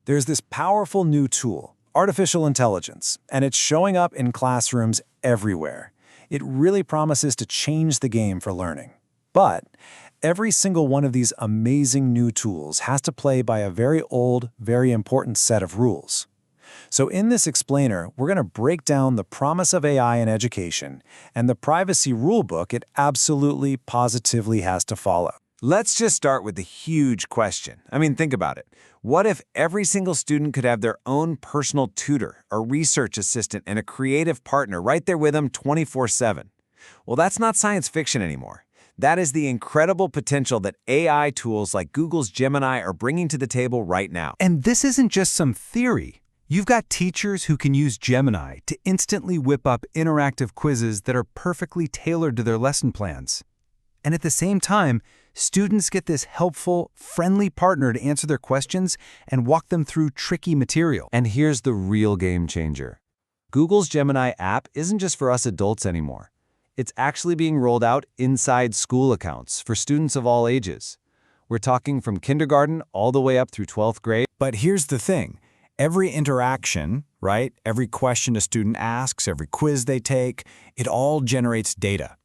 There's this powerful new tool, artificial intelligence, and it's showing up in classrooms everywhere. It really promises to change the game for learning. But every single one of these amazing new tools has to play by a very old, very important set of rules. So in this explainer, we're going to break down the promise of AI in education and the privacy rulebook it absolutely, positively has to follow. Let's just start with the huge question. Think about it. What if every single student could have their own personal tutor, a research assistant, and a creative partner right there with them 24/7? Well, that's not science fiction anymore. That is the incredible potential that AI tools like Google's Gemini are bringing to the table right now. And this isn't just some theory. You've got teachers who can use Gemini to instantly whip up interactive quizzes that are perfectly tailored to their lesson plans. And at the same time, students get this helpful, friendly partner to answer their questions and walk them through tricky material. And here's the real game changer. Google's Gemini app isn't just for us adults anymore. It's actually being rolled out inside school accounts for students of all ages. We're talking from kindergarten all the way up through 12th grade. But here's the thing. Every interaction, right, every question a student asks, every quiz they take, it all generates data.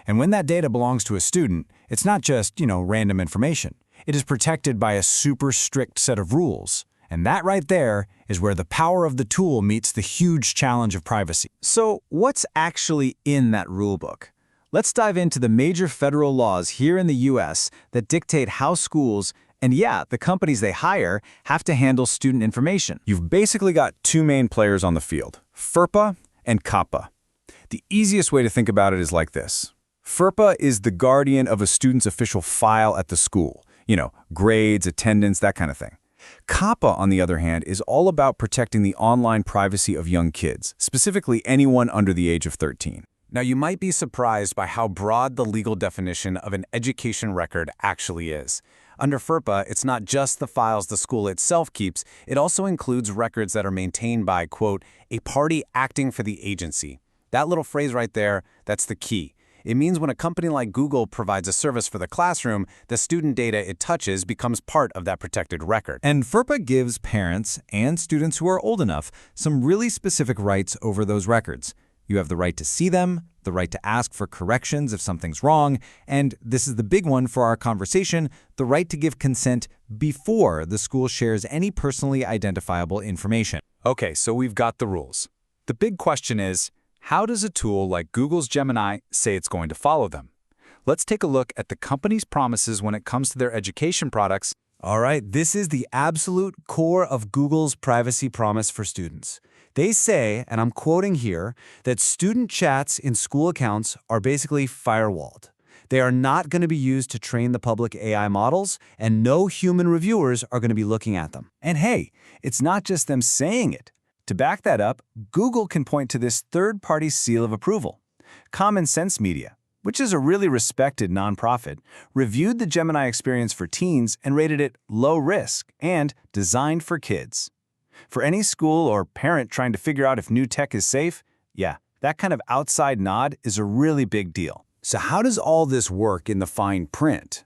And when that data belongs to a student, it's not just, random information. It is protected by a super strict set of rules. And that right there is where the power of the tool meets the huge challenge of privacy. So what's actually in that rulebook? Let's dive into the major federal laws here in the US that dictate how schools, and the companies they hire, have to handle student information. You've basically got two main players on the field, FERPA and COPPA. The easiest way to think about it is like this. FERPA is the guardian of a student's official file at the school. Grades, attendance, that kind of thing. COPPA, on the other hand, is all about protecting the online privacy of young kids, specifically anyone under the age of 13. Now, you might be surprised by how broad the legal definition of an education record actually is. Under FERPA, it's not just the files the school itself keeps, it also includes records that are maintained by, quote, a party acting for the agency. That little phrase right there, that's the key. It means when a company like Google provides a service for the classroom, the student data it touches becomes part of that protected record. And FERPA gives parents and students who are old enough some really specific rights over those records. You have the right to see them, the right to ask for corrections if something's wrong, and this is the big one for our conversation, the right to give consent before the school shares any personally identifiable information. Okay, so we've got the rules. The big question is, how does a tool like Google's Gemini say it's going to follow them? Let's take a look at the company's promises when it comes to their education products. All right, this is the absolute core of Google's privacy promise for students. They say, and I'm quoting here, that student chats in school accounts are basically firewalled. They are not going to be used to train the public AI models, and no human reviewers are going to be looking at them. And hey, it's not just them saying it. To back that up, Google can point to this third-party seal of approval. Common Sense Media, which is a really respected nonprofit, reviewed the Gemini experience for teens and rated it low risk and designed for kids. For any school or parent trying to figure out if new tech is safe, that kind of outside nod is a really big deal. So how does all this work in the fine print?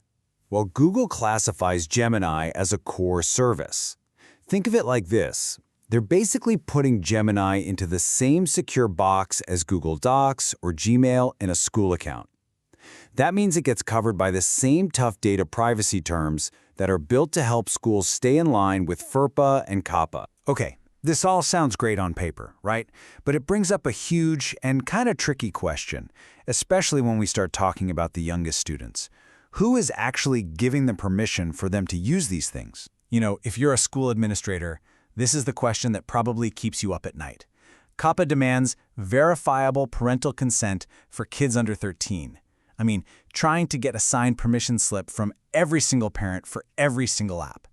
Well, Google classifies Gemini as a core service. Think of it like this. They're basically putting Gemini into the same secure box as Google Docs or Gmail in a school account. That means it gets covered by the same tough data privacy terms that are built to help schools stay in line with FERPA and COPPA. Okay, this all sounds great on paper, right? But it brings up a huge and kind of tricky question, especially when we start talking about the youngest students. Who is actually giving them permission for them to use these things? If you're a school administrator, this is the question that probably keeps you up at night. COPPA demands verifiable parental consent for kids under 13. Trying to get a signed permission slip from every single parent for every single app.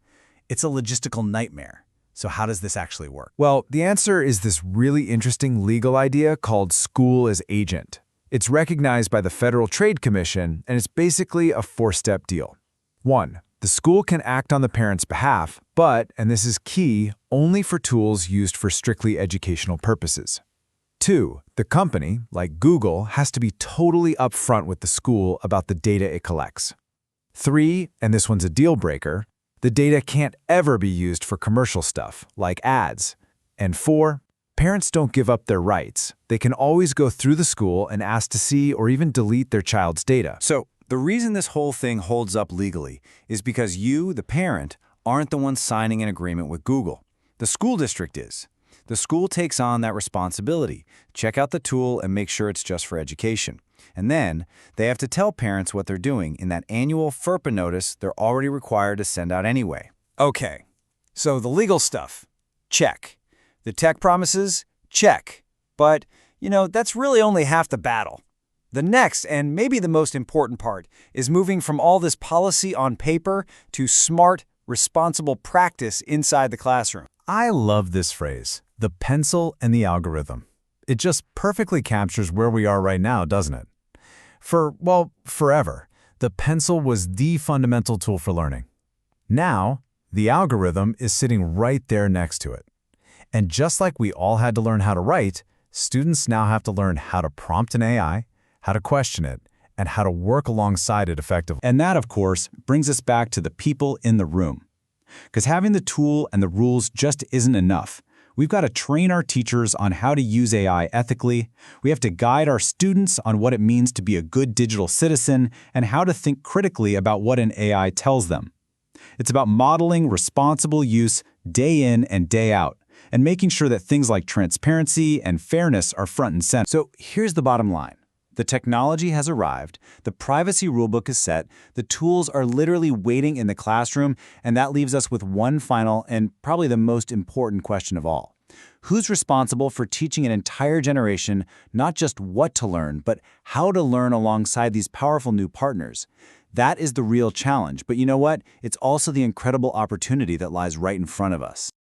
It's a logistical nightmare. So how does this actually work? Well, the answer is this really interesting legal idea called school as agent. It's recognized by the Federal Trade Commission, and it's basically a four-step deal. 1. The school can act on the parent's behalf, but, and this is key, only for tools used for strictly educational purposes. 2. The company, like Google, has to be totally upfront with the school about the data it collects. 3, and this one's a deal breaker, The data can't ever be used for commercial stuff, like ads. And 4, parents don't give up their rights. They can always go through the school and ask to see or even delete their child's data. So, the reason this whole thing holds up legally is because you, the parent, aren't the one signing an agreement with Google. The school district is. The school takes on that responsibility. Check out the tool and make sure it's just for education. And then, they have to tell parents what they're doing in that annual FERPA notice they're already required to send out anyway. Okay, so the legal stuff, check. The tech promises, check. But, that's really only half the battle. The next, and maybe the most important part, is moving from all this policy on paper to smart, responsible practice inside the classroom. I love this phrase, the pencil and the algorithm. It just perfectly captures where we are right now, doesn't it? Forever, the pencil was the fundamental tool for learning. Now, the algorithm is sitting right there next to it. And just like we all had to learn how to write, students now have to learn how to prompt an AI, how to question it, and how to work alongside it effectively. And that, of course, brings us back to the people in the room. Because having the tool and the rules just isn't enough. We've got to train our teachers on how to use AI ethically. We have to guide our students on what it means to be a good digital citizen and how to think critically about what an AI tells them. It's about modeling responsible use day in and day out, and making sure that things like transparency and fairness are front and center. So here's the bottom line. The technology has arrived, the privacy rulebook is set, the tools are literally waiting in the classroom, and that leaves us with one final and probably the most important question of all. Who's responsible for teaching an entire generation not just what to learn, but how to learn alongside these powerful new partners? That is the real challenge, but you know what? It's also the incredible opportunity that lies right in front of us.